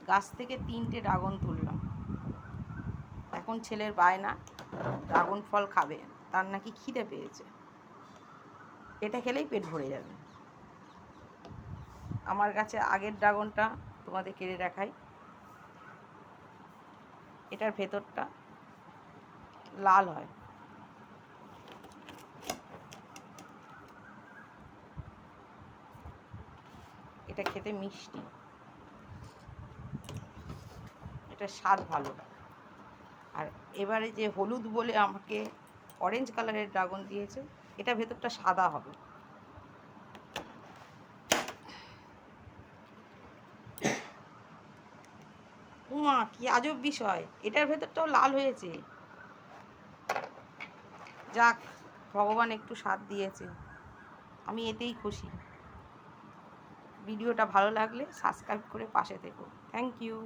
গাছ থেকে 3টে ড্রাগন তুললাম। এখন ছেলের বায়না ড্রাগন ফল খাবে, তার নাকি খিদে পেয়েছে। এটা খেলেই পেট ভরে যাবে। আমার কাছে আগের ড্রাগনটা তোমাদের কেটে দেখাই। এটার ভেতরটা লাল হয়। এটা খেতে মিষ্টি, এটা স্বাদ ভালো। আর এবারে যে হলুদ বলে আমাকে অরেঞ্জ কালারের ড্রাগন দিয়েছে, এটা ভেতরটা সাদা হবে। উমা, কি আজব বিষয়, এটার ভেতরটাও লাল হয়েছে। যাক, ভগবান একটু স্বাদ দিয়েছে, আমি এতেই খুশি। ভিডিওটা ভালো লাগলে সাবস্ক্রাইব করে পাশে থেকো। Thank you.